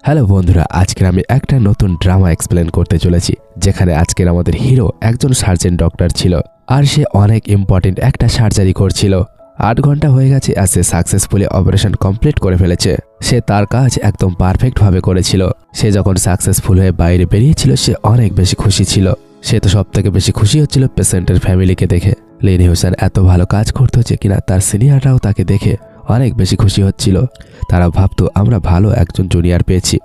Hello বন্ধুরা, আজকে আমি একটা নতুন ড্রামা এক্সপ্লেন করতে চলেছি, যেখানে আজকের আমাদের হিরো একজন সার্জন ডক্টর ছিল আর সে অনেক ইম্পর্টেন্ট একটা সার্জারি করছিল। 8 ঘন্টা হয়ে গেছে আর সে সাকসেসফুলি অপারেশন কমপ্লিট করে ফেলেছে। সে তার কাজ একদম পারফেক্ট ভাবে করেছিল। সে যখন সাকসেসফুল হয়ে বাইরে বেরিয়েছিল সে অনেক বেশি খুশি ছিল। সে তো সব থেকে বেশি খুশি হচ্ছিল পেশেন্টের ফ্যামিলিকে দেখে। লিন হিউসান এত ভালো কাজ করতে হচ্ছে কিনা তার সিনিয়ররাও তাকে দেখে অনেক বেশি খুশি হচ্ছিল। তারা ভাবতো আমরা ভালো একজন জুনিয়র পেয়েছি।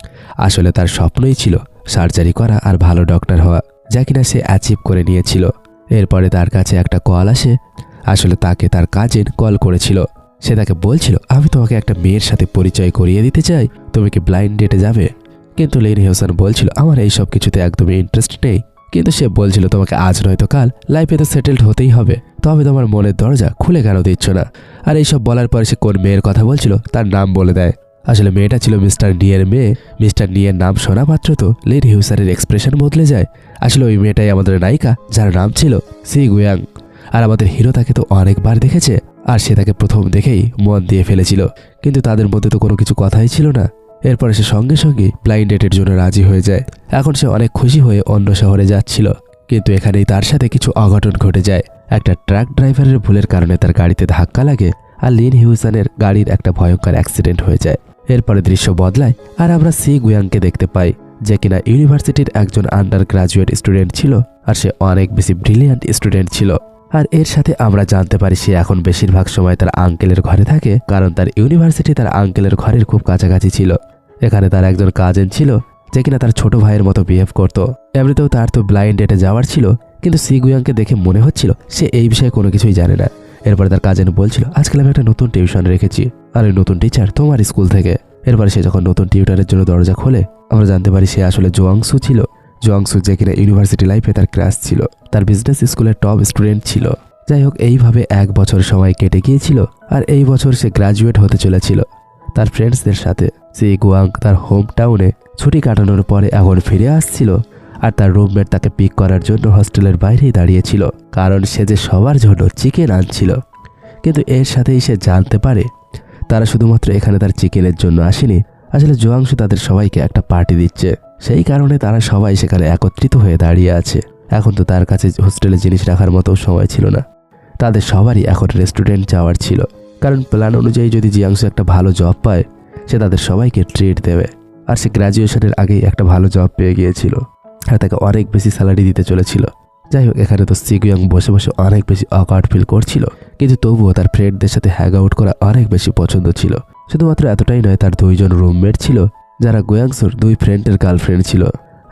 আসলে তার স্বপ্নই ছিল সার্জারি করা আর ভালো ডক্টর হওয়া, যা কিনা সে অ্যাচিভ করে নিয়েছিল। এরপরে তার কাছে একটা কল আসে। আসলে তাকে তার কাজিন কল করেছিল। সে তাকে বলছিল, আমি তোমাকে একটা মেয়ের সাথে পরিচয় করিয়ে দিতে চাই, তুমি কি ব্লাইন্ড ডেটে যাবে? কিন্তু লিন হিউসান বলছিল, আমার এই সব কিছুতে একদমই ইন্টারেস্ট নেই। কিন্তু সে বলছিল, তোমাকে আজ নয়তো কাল লাইফে তো সেটেলড হতেই হবে, তবে তোমার মনের দরজা খুলে কেন দিচ্ছ না? আর এইসব বলার পরে সে কোন মেয়ের কথা বলছিল তার নাম বলে দেয়। আসলে মেয়েটা ছিল মিস্টার নিয়ের মেয়ে। মিস্টার নিয়ের নাম শোনা মাত্র তো লিন হিউসানের এক্সপ্রেশন বদলে যায়। আসলে ওই মেয়েটাই আমাদের নায়িকা, যার নাম ছিল সি গুয়াং। আর আমাদের হিরো তাকে তো অনেকবার দেখেছে আর সে তাকে প্রথম দেখেই মন দিয়ে ফেলেছিল। কিন্তু তাদের মধ্যে তো কোনো কিছু কথাই ছিল না। এরপরে সে সঙ্গে সঙ্গে ব্লাইন্ড ডেটের জন্য রাজি হয়ে যায়। এখন সে অনেক খুশি হয়ে অন্য শহরে যাচ্ছিল, কিন্তু এখানেই তার সাথে কিছু অঘটন ঘটে যায়। একটা ট্রাক ড্রাইভারের ভুলের কারণে তার গাড়িতে ধাক্কা লাগে আর লিন হিউসানের গাড়ির একটা ভয়ঙ্কর অ্যাক্সিডেন্ট হয়ে যায়। এরপরে দৃশ্য বদলায় আর আমরা সি গুয়াংকে দেখতে পাই, যে কিনা ইউনিভার্সিটির একজন আন্ডার গ্রাজুয়েট স্টুডেন্ট ছিল আর সে অনেক বেশি ব্রিলিয়ান্ট স্টুডেন্ট ছিল। আর এর সাথে আমরা জানতে পারি সে এখন বেশিরভাগ সময় তার আঙ্কেলের ঘরে থাকে, কারণ তার ইউনিভার্সিটি তার আঙ্কেলের ঘরের খুব কাছাকাছি ছিল। এখানে তার একজন কাজিন ছিল যে কিনা তার ছোট ভাইয়ের মতো বিহেভ করত। এমনিতেও তার তো ব্লাইন্ড ডেটে যাওয়ার ছিল, কিন্তু সি গুয়াংকে দেখে মনে হচ্ছিল সে এই বিষয়ে কোনো কিছুই জানে না। এরপরে তার কাজিন বলছিল, আজকাল আমি একটা নতুন টিউশন রেখেছি আর ওই নতুন টিচার তোমার স্কুল থেকে। এরপরে সে যখন নতুন টিউটারের জন্য দরজা খোলে আমরা জানতে পারি সে আসলে জোয়াংসু ছিল। জোয়াংসু যে কিনা ইউনিভার্সিটি লাইফে তার ক্রাশ ছিল, তার বিজনেস স্কুলের টপ স্টুডেন্ট ছিল। যাই হোক, এইভাবে 1 বছর সময় কেটে গিয়েছিল আর এই বছর সে গ্রাজুয়েট হতে চলেছিল তার ফ্রেন্ডসদের সাথে। সি গুয়াং তার হোম টাউনে ছুটি কাটানোর পরে এখন ফিরে আসছিল আর তার রুমমেট তাকে পিক করার জন্য হস্টেলের বাইরেই দাঁড়িয়েছিল, কারণ সে যে সবার জন্য চিকেন আনছিল। কিন্তু এর সাথেই সে জানতে পারে তারা শুধুমাত্র এখানে তার চিকেনের জন্য আসেনি। আসলে জোয়াংশু তাদের সবাইকে একটা পার্টি দিচ্ছে, সেই কারণে তারা সবাই সেখানে একত্রিত হয়ে দাঁড়িয়ে আছে। এখন তো তার কাছে হোস্টেলে জিনিস রাখার মতো সময় ছিল না। তাদের সবারই এখন রেস্টুরেন্ট যাওয়ার ছিল, কারণ প্ল্যান অনুযায়ী যদি জিয়াংশু একটা ভালো জব পায় সে তাদের সবাইকে ট্রিট দেবে। আর সে গ্র্যাজুয়েশনের আগেই একটা ভালো জব পেয়ে গিয়েছিল আর তাকে অনেক বেশি স্যালারি দিতে চলেছিল। যাই হোক, এখানে তো সি গুয়াং বসে বসে অনেক বেশি অকওয়ার্ড ফিল করছিল, কিন্তু তবুও তার ফ্রেন্ডদের সাথে হ্যাং আউট করা অনেক বেশি পছন্দ ছিল। শুধুমাত্র এতটাই নয়, তার 2 জন রুমমেট ছিল যারা গুয়াংসুর 2 ফ্রেন্ডের গার্লফ্রেন্ড ছিল,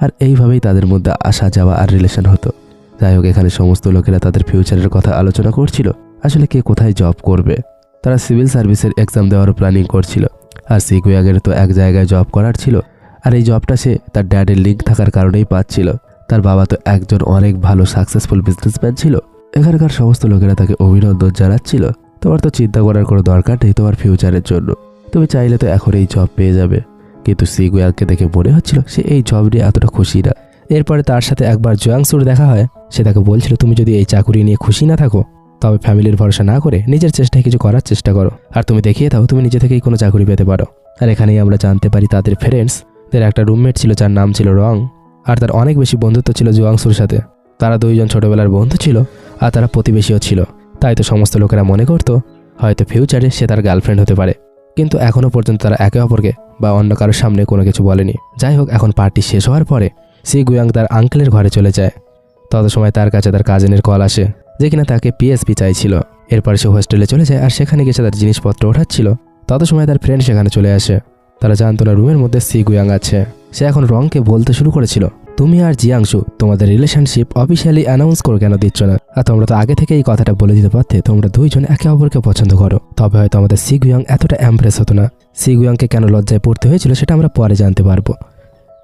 আর এইভাবেই তাদের মধ্যে আসা যাওয়া আর রিলেশন হতো। যাই হোক, এখানে সমস্ত লোকেরা তাদের ফিউচারের কথা আলোচনা করছিল, আসলে কে কোথায় জব করবে। তারা সিভিল সার্ভিসের এক্সাম দেওয়ারও প্ল্যানিং করছিল। আর সি গুয়াংয়ের তো এক জায়গায় জব করার ছিল, আর এই জবটা সে তার ড্যাডের লিঙ্ক থাকার কারণেই পাচ্ছিল। তার বাবা তো একজন অনেক ভালো সাকসেসফুল বিজনেসম্যান ছিল। এখানকার সমস্ত লোকেরা তাকে অভিনন্দন জানাচ্ছিল, তোমার তো চিন্তা করার কোনো দরকার নেই তোমার ফিউচারের জন্য, তুমি চাইলে তো এখন এই জব পেয়ে যাবে। কিন্তু সি গুয়াংকে দেখে মনে হচ্ছিল সে এই জব নিয়ে এতটা খুশি না। এরপরে তার সাথে একবার জোয়াংসুর দেখা হয়। সে তাকে বলছিল, তুমি যদি এই চাকুরি নিয়ে খুশি না থাকো তবে ফ্যামিলির ভরসা না করে নিজের চেষ্টায় কিছু করার চেষ্টা করো, আর তুমি দেখিয়ে দাও তুমি নিজে থেকেই কোনো চাকুরি পেতে পারো। আর এখানেই আমরা জানতে পারি তাদের ফ্রেন্ডসদের একটা রুমমেট ছিল যার নাম ছিল রং, আর তার অনেক বেশি বন্ধুত্ব ছিল জোয়াংসুর সাথে। তারা 2 জন ছোটবেলার বন্ধু ছিল আর তারা প্রতিবেশীও ছিল। তাই তো সমস্ত লোকেরা মনে করতো হয়তো ফিউচারে সে তার গার্লফ্রেন্ড হতে পারে, কিন্তু এখনও পর্যন্ত তারা একে অপরকে বা অন্য কারোর সামনে কোনো কিছু বলেনি। যাই হোক, এখন পার্টি শেষ হওয়ার পরে সি গুয়াং তার আঙ্কেলের ঘরে চলে যায়। তত সময় তার কাছে তার কাজিনের কল আসে যে কিনা তাকে পিএসপি চাইছিল। এরপর সে হোস্টেলে চলে যায় আর সেখানে গিয়ে তার জিনিসপত্র ওঠাচ্ছিল। তত সময় তার ফ্রেন্ড সেখানে চলে আসে। তারা জানতো না রুমের মধ্যে সি গুয়াং আছে। সে এখন রংকে বলতে শুরু করেছিল, তুমি আর জিয়াংশু তোমাদের রিলেশনশিপ অফিসিয়ালি অ্যানাউন্স করে কেন দিচ্ছ না? আর তোমরা তো আগে থেকে এই কথাটা বলে দিতে পারতে তোমরা 2 জন একে অপরকে পছন্দ করো, তবে হয়তো আমাদের সি গুয়াং এতটা এমপ্রেস হতো না। সি গুয়াংকে কেন লজ্জায় পড়তে হয়েছিল সেটা আমরা পরে জানতে পারবো।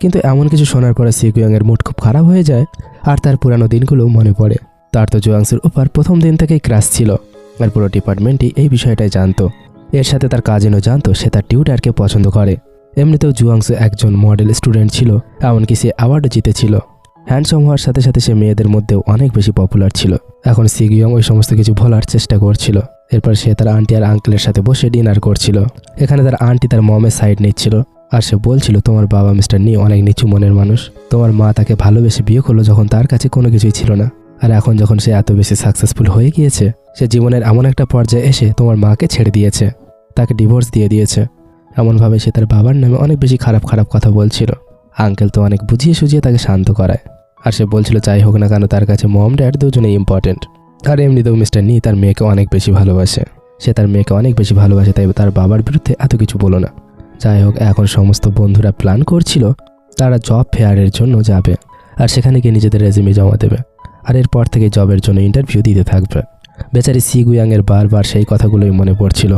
কিন্তু এমন কিছু শোনার পরে সি গুয়াংয়ের মুড খুব খারাপ হয়ে যায় আর তার পুরানো দিনগুলো মনে পড়ে। তার তো জোয়াংসুর উপর প্রথম দিন থেকেই ক্রাশ ছিল আর পুরো ডিপার্টমেন্টই এই বিষয়টাই জানতো। এর সাথে তার কাজিনও জানতো সে তার টিউটারকে পছন্দ করে। এমনিতেও জোয়াংসু একজন মডেল স্টুডেন্ট ছিল, এমনকি সে অ্যাওয়ার্ডও জিতেছিল। হ্যান্ডসাম হওয়ার সাথে সাথে সে মেয়েদের মধ্যেও অনেক বেশি পপুলার ছিল। এখন সি গুয়াং ওই সমস্ত কিছু ভোলার চেষ্টা করছিল। এরপর সে তার আন্টি আর আঙ্কেলের সাথে বসে ডিনার করছিল। এখানে তার আন্টি তার মমের সাইড নিচ্ছিল আর সে বলছিল তোমার বাবা মিস্টার নি অনেক নিচু মনের মানুষ, তোমার মা তাকে ভালোবেসে বিয়ে করলো যখন তার কাছে কোনো কিছুই ছিল না, আর এখন যখন সে এত বেশি সাকসেসফুল হয়ে গিয়েছে সে জীবনের এমন একটা পর্যায়ে এসে তোমার মাকে ছেড়ে দিয়েছে, তাকে ডিভোর্স দিয়ে দিয়েছে। এমনভাবে সে তার বাবার নামে অনেক বেশি খারাপ খারাপ কথা বলছিল। আঙ্কেল তো অনেক বুঝিয়ে সুঝিয়ে তাকে শান্ত করায়। আর সে বলছিল যাই হোক না কেন তার কাছে মম ড্যাড দুজনেই ইম্পর্টেন্ট। আর এমনিতেও মিস্টার নি তার মেয়েকে অনেক বেশি ভালোবাসে, সে তার মেয়েকে অনেক বেশি ভালোবাসে, তাই তার বাবার বিরুদ্ধে এত কিছু বলো না। যাই হোক এখন সমস্ত বন্ধুরা প্ল্যান করছিল তারা জব ফেয়ারের জন্য যাবে আর সেখানে গিয়ে নিজেদের রেজিউমে জমা দেবে, আর এরপর থেকে জবের জন্য ইন্টারভিউ দিতে থাকবে। বেচারি সি গুয়াংয়ের বারবার সেই কথাগুলোই মনে পড়ছিল,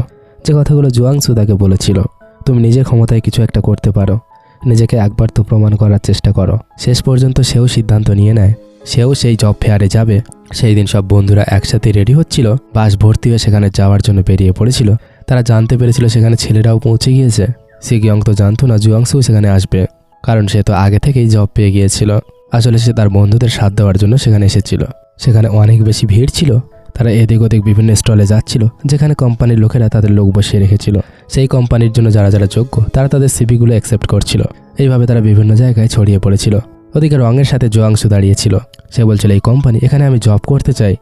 যে কথাগুলো জুয়াংসু তাকে বলেছিল, তুমি নিজের ক্ষমতায় কিছু একটা করতে পারো, নিজেকে একবার তো প্রমাণ করার চেষ্টা করো। শেষ পর্যন্ত সেও সিদ্ধান্ত নিয়ে নেয়, সেও সেই জব ফেয়ারে যাবে। সেই দিন সব বন্ধুরা একসাথে রেডি হচ্ছিল, বাস ভর্তি হয়ে সেখানে যাওয়ার জন্য বেরিয়ে পড়েছিল। তারা জানতে পেরেছিল সেখানে ছেলেরাও পৌঁছে গিয়েছে। সি গুয়াং তো জানতো না জুয়াংসুও সেখানে আসবে, কারণ সে তো আগে থেকেই জব পেয়ে গিয়েছিল। আসলে সে তার বন্ধুদের সাথ দেওয়ার জন্য সেখানে এসেছিল। সেখানে অনেক বেশি ভিড় ছিল, তারা এদিক ওদিক বিভিন্ন স্টলে যাচ্ছিল যেখানে কোম্পানির লোকেরা তাদের লোক বসিয়ে রেখেছিল। সেই কোম্পানির জন্য যারা যারা যোগ্য তারা তাদের সিভিগুলো অ্যাকসেপ্ট করছিল। এইভাবে তারা বিভিন্ন জায়গায় ছড়িয়ে পড়েছিল। ওদিকে রঙের সাথে জুয়াংসু দাঁড়িয়েছিল। সে বলছিল এই কোম্পানি, এখানে আমি জব করতে চাই,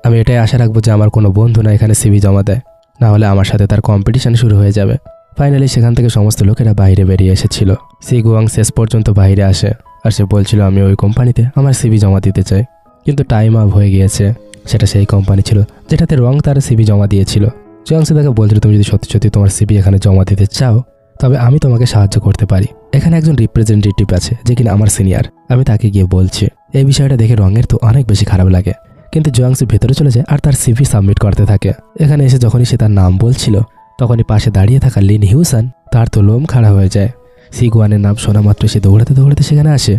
আমি এটাই আশা রাখবো যে আমার কোনো বন্ধু না এখানে সিভি জমা দেয়, না হলে আমার সাথে তার কম্পিটিশন শুরু হয়ে যাবে। ফাইনালি সেখান থেকে সমস্ত লোকেরা বাইরে বেরিয়ে এসেছিল। সি গুয়াং শেষ পর্যন্ত বাইরে আসে আর সে বলছিল আমি ওই কোম্পানিতে আমার সিভি জমা দিতে চাই, কিন্তু টাইম আপ হয়ে গিয়েছে। সেটা সেই কোম্পানি ছিল যেটাতে রং তার সিভি জমা দিয়েছিল। জুয়াংসু তাকে বলছিল তুমি যদি সত্যি সত্যি তোমার সিভি এখানে জমা দিতে চাও তবে আমি তোমাকে সাহায্য করতে পারি। এখানে একজন রিপ্রেজেন্টেটিভ আছে যে কিনা আমার সিনিয়র, আমি তাকে গিয়ে বলছি। এই বিষয়টা দেখে রঙের তো অনেক বেশি খারাপ লাগে, কিন্তু জুয়াংসু ভেতরে চলে যায় আর তার সিভি সাবমিট করতে থাকে। এখানে এসে যখনই সে তার নাম বলছিল তখনই পাশে দাঁড়িয়ে থাকা লিন হিউসান তার তো লোম খাড়া হয়ে যায়। সি গুয়ানের নাম শোনা মাত্র সে দৌড়াতে দৌড়াতে সেখানে আসে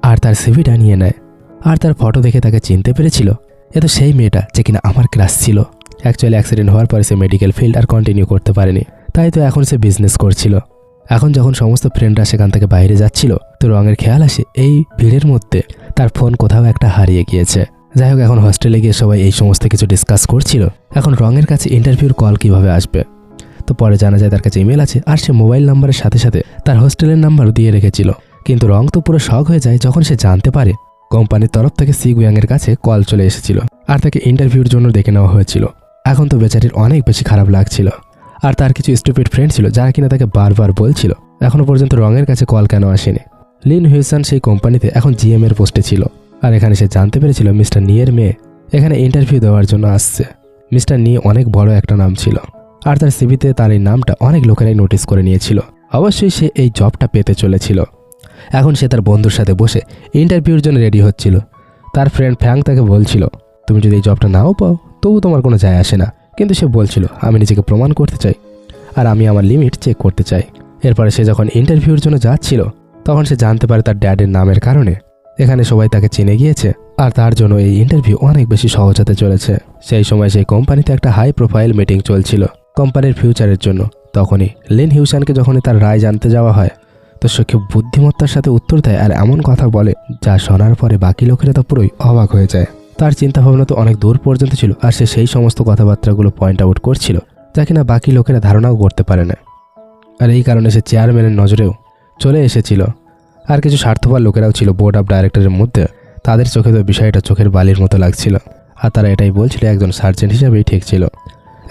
আর তার সিভিটা নিয়ে নেয়। আর তার ফটো দেখে তাকে চিনতে পেরেছিল, এ তো সেই মেয়েটা যে কিনা আমার ক্লাস ছিল। অ্যাকচুয়ালি অ্যাক্সিডেন্ট হওয়ার পরে সে মেডিকেল ফিল্ড আর কন্টিনিউ করতে পারেনি, তাই তো এখন সে বিজনেস করছিল। এখন যখন সমস্ত ফ্রেন্ডরা সেখান থেকে বাইরে যাচ্ছিল তো রঙের খেয়াল আসে এই ভিড়ের মধ্যে তার ফোন কোথাও একটা হারিয়ে গিয়েছে। যাই হোক এখন হস্টেলে গিয়ে সবাই এই সমস্ত কিছু ডিসকাস করছিল এখন রঙের কাছে ইন্টারভিউর কল কিভাবে আসবে। তো পরে জানা যায় তার কাছে ইমেল আছে আর সে মোবাইল নাম্বারের সাথে সাথে তার হোস্টেলের নাম্বারও দিয়ে রেখেছিল। কিন্তু রং তো পুরো শক হয়ে যায় যখন সে জানতে পারে কোম্পানির তরফ থেকে সি গুয়াংয়ের কাছে কল চলে এসেছিল আর তাকে ইন্টারভিউর জন্য ডেকে নেওয়া হয়েছিল। এখন তো বেচারির অনেক বেশি খারাপ লাগছিল। আর তার কিছু স্টুপিড ফ্রেন্ড ছিল যারা কিনা তাকে বারবার বলছিল এখনো পর্যন্ত রঙের কাছে কল কেন আসেনি। লিন হিউসান সেই কোম্পানিতে এখন জিএম এর পোস্টে ছিল আর এখানে সে জানতে পেরেছিল মিস্টার নিয়ের মেয়ে এখানে ইন্টারভিউ দেওয়ার জন্য আসছে। মিস্টার নি অনেক বড় একটা নাম ছিল আর তার সিভিতে তার এই নামটা অনেক লোকেরাই নোটিস করে নিয়েছিল। অবশ্যই সে এই জবটা পেতে চলেছিল। এখন সে তার বন্ধুর সাথে বসে ইন্টারভিউর জন্য রেডি হচ্ছিল। তার ফ্রেন্ড ফ্যাং তাকে বলছিল তুমি যদি এই জবটা নাও পাও তবু তোমার কোনো যায় আসে না, কিন্তু সে বলছিল আমি নিজেকে প্রমাণ করতে চাই আর আমি আমার লিমিট চেক করতে চাই। এরপরে সে যখন ইন্টারভিউর জন্য যাচ্ছিল তখন সে জানতে পারে তার ড্যাডের নামের কারণে এখানে সবাই তাকে চিনে গিয়েছে আর তার জন্য এই ইন্টারভিউ অনেক বেশি সহজ হতে চলেছে। সেই সময় সেই কোম্পানিতে একটা হাই প্রোফাইল মিটিং চলছিল কোম্পানির ফিউচারের জন্য। তখনই লিন হিউসানকে যখনই তার রায় জানতে যাওয়া হয় তো সে খুব বুদ্ধিমত্তার সাথে উত্তর দেয় আর এমন কথা বলে যা শোনার পরে বাকি লোকেরা তো পুরোই অবাক হয়ে যায়। তার চিন্তাভাবনা তো অনেক দূর পর্যন্ত ছিল আর সে সেই সমস্ত কথাবার্তাগুলো পয়েন্ট আউট করছিল যা কিনা বাকি লোকেরা ধারণাও করতে পারে না। আর এই কারণে সে চেয়ারম্যানের নজরেও চলে এসেছিল। আর কিছু স্বার্থপর লোকেরাও ছিল বোর্ড অফ ডাইরেক্টরের মধ্যে, তাদের চোখে তো বিষয়টা চোখের বালির মতো লাগছিল আর তারা এটাই বলছিল একজন সার্জেন্ট হিসেবেই ঠিক ছিল।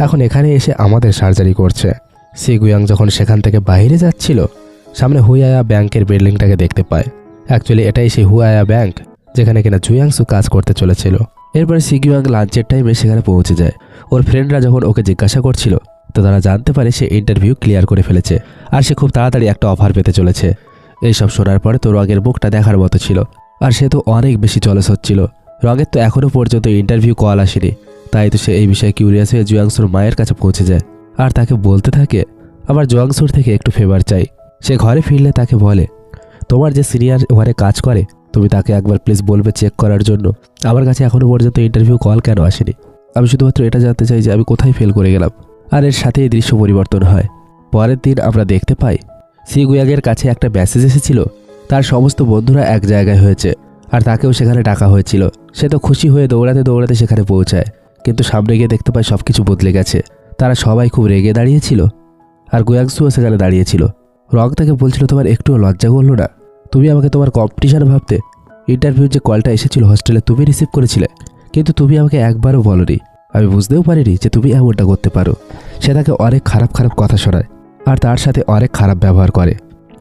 এখন এখানে এসে আমাদের সার্জারি করছে। সি গুয়াং যখন সেখান থেকে বাইরে যাচ্ছিল সামনে হুয়ায়া ব্যাংকের বিল্ডিংটাকে দেখতে পায়। অ্যাকচুয়ালি এটাই সেই হুয়ায়া ব্যাংক যেখানে কিনা জুয়াংসু কাজ করতে চলেছিল। এরপরে সি গুয়াং লাঞ্চের টাইমে সেখানে পৌঁছে যায়। ওর ফ্রেন্ডরা যখন ওকে জিজ্ঞাসা করছিল তো তারা জানতে পারে সে ইন্টারভিউ ক্লিয়ার করে ফেলেছে আর সে খুব তাড়াতাড়ি একটা অফার পেতে চলেছে। এইসব শোনার পরে তো রঙের বুকটা দেখার মতো ছিল আর সে তো অনেক বেশি জলস হচ্ছিল। রঙের তো এখনও পর্যন্ত ইন্টারভিউ কল আসেনি, তাই তো সে এই বিষয়ে কিউরিয়াস হয়ে জুয়াংসুর মায়ের কাছে পৌঁছে যায় আর তাকে বলতে থাকে আবার জুয়াংসুর থেকে একটু ফেভার চাই। সে ঘরে ফিরলে তাকে বলে তোমার যে সিনিয়র ওখানে কাজ করে তুমি তাকে একবার প্লিজ বলবে চেক করার জন্য আমার কাছে এখনও পর্যন্ত ইন্টারভিউ কল কেন আসেনি। আমি শুধুমাত্র এটা জানতে চাই যে আমি কোথায় ফেল করে গেলাম। আর এর সাথে এই দৃশ্য পরিবর্তন হয়। পরের দিন আমরা দেখতে পাই সি গুয়াংয়ের কাছে একটা মেসেজ এসেছিল তার সমস্ত বন্ধুরা এক জায়গায় হয়েছে আর তাকেও সেখানে ডাকা হয়েছিল। সে তো খুশি হয়ে দৌড়াতে দৌড়াতে সেখানে পৌঁছায়, কিন্তু সামনে গিয়ে দেখতে পায় সব কিছু বদলে গেছে। তারা সবাই খুব রেগে দাঁড়িয়েছিল আর গুয়াংসুও সেখানে দাঁড়িয়েছিল। রং তাকে বলছিল তোমার একটুও লজ্জা করলো না? তুমি আমাকে তোমার কম্পিটিশন ভাবতে? ইন্টারভিউর যে কলটা এসেছিল হোস্টেলে তুমি রিসিভ করেছিলে, কিন্তু তুমি আমাকে একবারও বলোনি। আমি বুঝতেও পারিনি যে তুমি এমনটা করতে পারো। সে তাকে অনেক খারাপ খারাপ কথা শোনায় আর তার সাথে অনেক খারাপ ব্যবহার করে।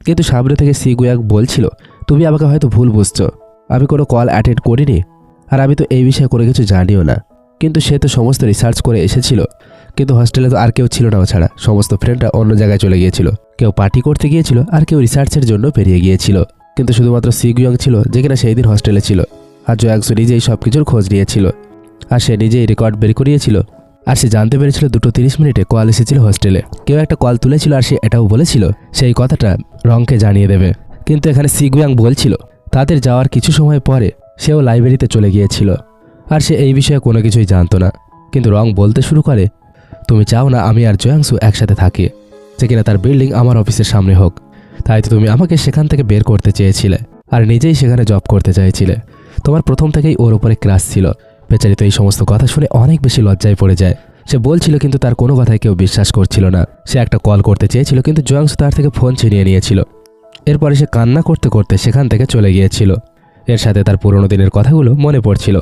কিন্তু সামনে থেকে সি গুয়াং বলছিল তুমি আমাকে হয়তো ভুল বুঝছো, আমি কোনো কল অ্যাটেন্ড করিনি আর আমি তো এই বিষয়ে কোনো কিছু জানিও না। কিন্তু সে তো সমস্ত রিসার্চ করে এসেছিল, কিন্তু হোস্টেলে তো আর কেউ ছিল না ও ছাড়া। সমস্ত ফ্রেন্ডরা অন্য জায়গায় চলে গিয়েছিল, কেউ পার্টি করতে গিয়েছিল আর কেউ রিসার্চের জন্য বেরিয়ে গিয়েছিল। কিন্তু শুধুমাত্র সি গুয়াং ছিল যে কিনা সেই দিন হোস্টেলে ছিল। আর জয়াংসু নিজেই সব কিছুর খোঁজ নিয়েছিল আর সে নিজেই রেকর্ড বের করিয়েছিল। আর সে জানতে পেরেছিল 2:30 কল এসেছিল হোস্টেলে, কেউ একটা কল তুলেছিল আর সে এটাও বলেছিল সেই কথাটা রংকে জানিয়ে দেবে। কিন্তু এখানে সি গুয়াং বলছিল তাদের যাওয়ার কিছু সময় পরে সেও লাইব্রেরিতে চলে গিয়েছিল আর সে এই বিষয়ে কোনো কিছুই জানতো না। কিন্তু রং বলতে শুরু করে তুমি চাও না আমি আর জয়াংসু একসাথে থাকি, যে কিনা তার বিল্ডিং আমার অফিসের সামনে হোক। তাই তো তুমি আমাকে সেখান থেকে বের করতে চেয়েছিলে আর নিজেই সেখানে জব করতে চাইছিলে। তোমার প্রথম থেকেই ওর উপরে ক্রাশ ছিল। বেচারি তো এই সমস্ত কথা শুনে অনেক বেশি লজ্জায় পড়ে যায়। সে বলছিল কিন্তু তার কোনো কথাই কেউ বিশ্বাস করছিল না। সে একটা কল করতে চেয়েছিল কিন্তু জয়াংসু তার থেকে ফোন ছিনিয়ে নিয়েছিল। এরপরে সে কান্না করতে করতে সেখান থেকে চলে গিয়েছিল। এর সাথে তার পুরোনো দিনের কথাগুলো মনে পড়ছিল।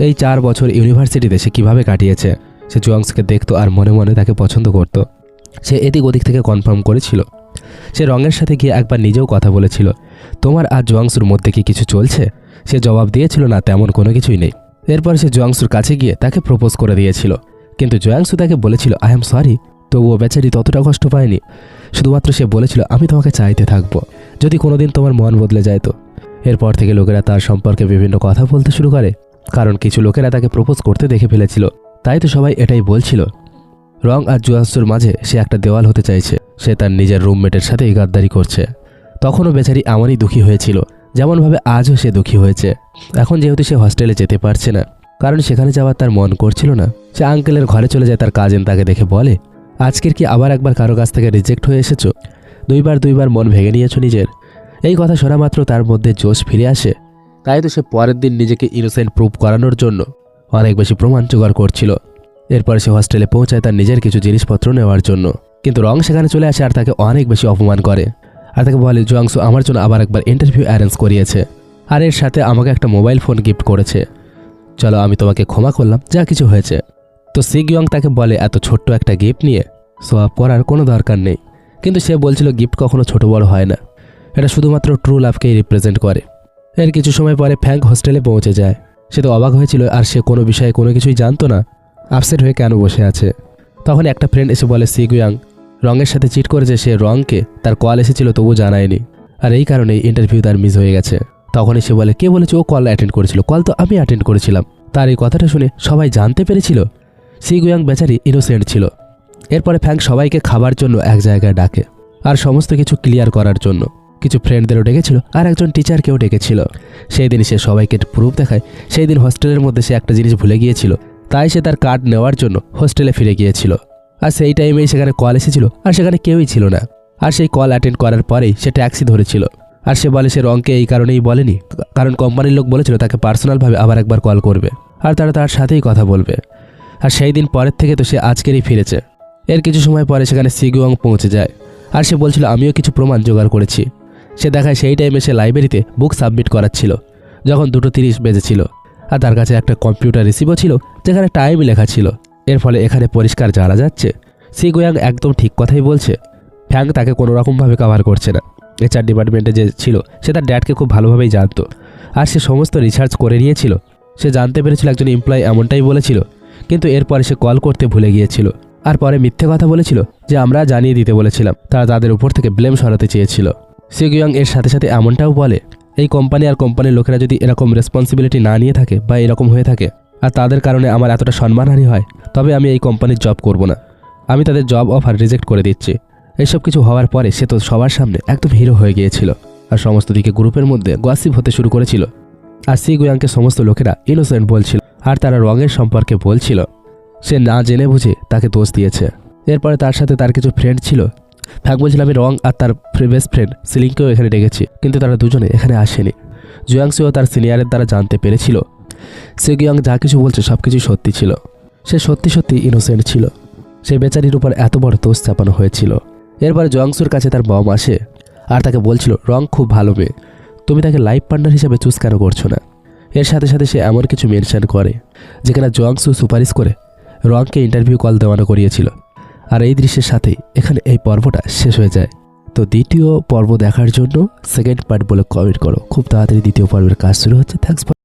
এই 4 বছর ইউনিভার্সিটিতে সে কিভাবে কাটিয়েছে। সে জয়াংসুকে দেখতো আর মনে মনে তাকে পছন্দ করত। সে এদিক ওদিক থেকে কনফার্ম করেছিল। সে রঙের সাথে গিয়ে একবার নিজেও কথা বলেছিল তোমার আর জয়াংসুর মধ্যে কি কিছু চলছে? সে জবাব দিয়েছিল না, তেমন কোনো কিছুই নেই। এরপর সে জয়াংসুর কাছে গিয়ে তাকে প্রপোজ করে দিয়েছিল, কিন্তু জয়াংসু তাকে বলেছিল আই এম সরি। তবুও বেচারি ততটা কষ্ট পায়নি। শুধুমাত্র সে বলেছিল আমি তোমাকে চাইতে থাকবো যদি কোনোদিন তোমার মন বদলে যায় তো। এরপর থেকে লোকেরা তার সম্পর্কে বিভিন্ন কথা বলতে শুরু করে, কারণ কিছু লোকেরা তাকে প্রপোজ করতে দেখে ফেলেছিল। তাই তো সবাই এটাই বলছিল রং আর জয়াংসুর মাঝে সে একটা দেওয়াল হতে চাইছে। সে তার নিজের রুমমেটের সাথে গাদ্দারি করছে। তখনও বেচারি এমনই দুঃখী হয়েছিল যেমনভাবে আজও সে দুঃখী হয়েছে। এখন যেহেতু সে হস্টেলে যেতে পারছে না, কারণ সেখানে যাওয়ার তার মন করছিল না, সে আঙ্কেলের ঘরে চলে যায়। তার কাজিন তাকে দেখে বলে আজকের কি আবার একবার কারো কাছ থেকে রিজেক্ট হয়ে এসেছো? দুইবার মন ভেঙে নিয়েছো নিজের? এই কথা শোনা মাত্র তার মধ্যে জোশ ফিরে আসে। তাই তো সে পরের দিন নিজেকে ইনোসেন্ট প্রুভ করানোর জন্য অনেক বেশি প্রমাণ জোগাড় করছিল। এরপরে সে হস্টেলে পৌঁছায় তার নিজের কিছু জিনিসপত্র নেওয়ার জন্য, কিন্তু রং সেখানে চলে আসে আর তাকে অনেক বেশি অপমান করে আর তাকে বলে জয়াংসু আমার জন্য আবার একবার ইন্টারভিউ অ্যারেঞ্জ করিয়েছে আর এর সাথে আমাকে একটা মোবাইল ফোন গিফট করেছে। চলো আমি তোমাকে ক্ষমা করলাম যা কিছু হয়েছে। তো সি গুয়াং তাকে বলে এত ছোট্ট একটা গিফট নিয়ে শো অফ করার কোনো দরকার নেই। কিন্তু সে বলছিল গিফট কখনো ছোট বড় হয় না, এটা শুধুমাত্র ট্রু লাভকেই রিপ্রেজেন্ট করে। এর কিছু সময় পরে ফ্যাঙ্ক হোস্টেলে পৌঁছে যায়। সে তো অবাক হয়েছিল আর সে কোনো বিষয়ে কোনো কিছুই জানতো না, আপসেট হয়ে কেন বসে আছে। তখন একটা ফ্রেন্ড এসে বলে সি গুয়াং রঙের সাথে চিট করেছে, সে রংকে তার কল এসেছিল তবু জানায়নি আর এই কারণেই ইন্টারভিউ তার মিস হয়ে গেছে। তখনই সে বলে কে বলেছে ও কল অ্যাটেন্ড করেছিল? কল তো আমি অ্যাটেন্ড করেছিলাম। তার এই কথাটা শুনে সবাই জানতে পেরেছিল সি গুয়াং বেচারি ইনোসেন্ট ছিল। এরপরে ফ্যাঙ্ক সবাইকে খাবার জন্য এক জায়গায় ডাকে আর সমস্ত কিছু ক্লিয়ার করার জন্য কিছু ফ্রেন্ডদেরও ডেকেছিল আর একজন টিচারকেও ডেকেছিল। সেই দিন সে সবাইকে প্রুফ দেখায় সেই দিন হোস্টেলের মধ্যে সে একটা জিনিস ভুলে গিয়েছিল, তাই সে তার কার্ড নেওয়ার জন্য হোস্টেলে ফিরে গিয়েছিল। আর সেই টাইমেই সেখানে কল এসেছিল আর সেখানে কেউই ছিল না। আর সেই কল অ্যাটেন্ড করার পরেই সে ট্যাক্সি ধরেছিল। আর সে বলে সে রংকে এই কারণেই বলেনি, কারণ কোম্পানির লোক বলেছিল তাকে পার্সোনালভাবে আবার একবার কল করবে আর তারা তার সাথেই কথা বলবে। আর সেই দিন পরের থেকে তো সে আজকেরই ফিরেছে। এর কিছু সময় পরে সেখানে সি গুয়াং পৌঁছে যায় আর সে বলছিল আমিও কিছু প্রমাণ জোগাড় করেছি। সে দেখায় সেই টাইমে সে লাইব্রেরিতে বুক সাবমিট করাচ্ছিল যখন 2:30 বেজেছিল আর তার কাছে একটা কম্পিউটার রিসিভও ছিল যেখানে টাইম লেখা ছিল। এর ফলে এখানে পরিষ্কার জানা যাচ্ছে সি গুয়াং একদম ঠিক কথাই বলছে। ফ্যাঙ্ক তাকে কোনো রকমভাবে কভার করছে না। HR ডিপার্টমেন্টে যে ছিল সে তার ড্যাডকে খুব ভালোভাবেই জানতো আর সে সমস্ত রিসার্চ করে নিয়েছিল। সে জানতে পেরেছিল একজন এমপ্লয়ি এমনটাই বলেছিল, কিন্তু এরপরে সে কল করতে ভুলে গিয়েছিল আর পরে মিথ্যে কথা বলেছিল যে আমরা জানিয়ে দিতে বলেছিলাম। তারা তাদের উপর থেকে ব্লেম সরাতে চেয়েছিল। সি গুয়াং এর সাথে সাথে এমনটাও বলে এই কোম্পানি আর কোম্পানির লোকেরা যদি এরকম রেসপন্সিবিলিটি না নিয়ে থাকে বা এরকম হয়ে থাকে আর তাদের কারণে আমার এতটা সম্মানহানি হয়, তবে আমি এই কোম্পানির জব করব না। আমি তাদের জব অফার রিজেক্ট করে দিচ্ছি। এইসব কিছু হওয়ার পরে সে তো সবার সামনে একদম হিরো হয়ে গিয়েছিল আর সমস্ত দিকে গ্রুপের মধ্যে গসিপ হতে শুরু করেছিল। আর সি গুয়াংকে সমস্ত লোকেরা ইনোসেন্ট বলছিল আর তারা রঙের সম্পর্কে বলছিল সে না জেনে বুঝে তাকে দোষ দিয়েছে। এরপরে তার সাথে তার কিছু ফ্রেন্ড ছিল। ফ্যাঙ্ক বলছিল আমি রং আর তার বেস্ট ফ্রেন্ড সিলিংকেও এখানে ডেকেছি, কিন্তু তারা দুজনে এখানে আসেনি। জয়াংসুও তার সিনিয়রের দ্বারা জানতে পেরেছিল সি গুয়াং যা কিছু বলছে সব কিছুই সত্যি ছিল। সে সত্যি সত্যি ইনোসেন্ট ছিল। সে বেচারির উপর এত বড় দোষ চাপানো হয়েছিল। এরপরে জয়াংসুর কাছে তার বম আসে আর তাকে বলছিল রং খুব ভালো মেয়ে, তুমি তাকে লাইফ পার্টনার হিসেবে চুজ কেন করছো না। এর সাথে সাথে সে এমন কিছু মেনশন করে যেখানে জংসু সুপারিশ করে রংকে ইন্টারভিউ কল দেওয়ানো করিয়েছিল। আর এই দৃশ্যের সাথেই এখানে এই পর্বটা শেষ হয়ে যায়। তো দ্বিতীয় পর্ব দেখার জন্য সেকেন্ড পার্ট বলে কমেন্ট করো। খুব তাড়াতাড়ি দ্বিতীয় পর্বের কাজ শুরু হচ্ছে। থ্যাঙ্কস।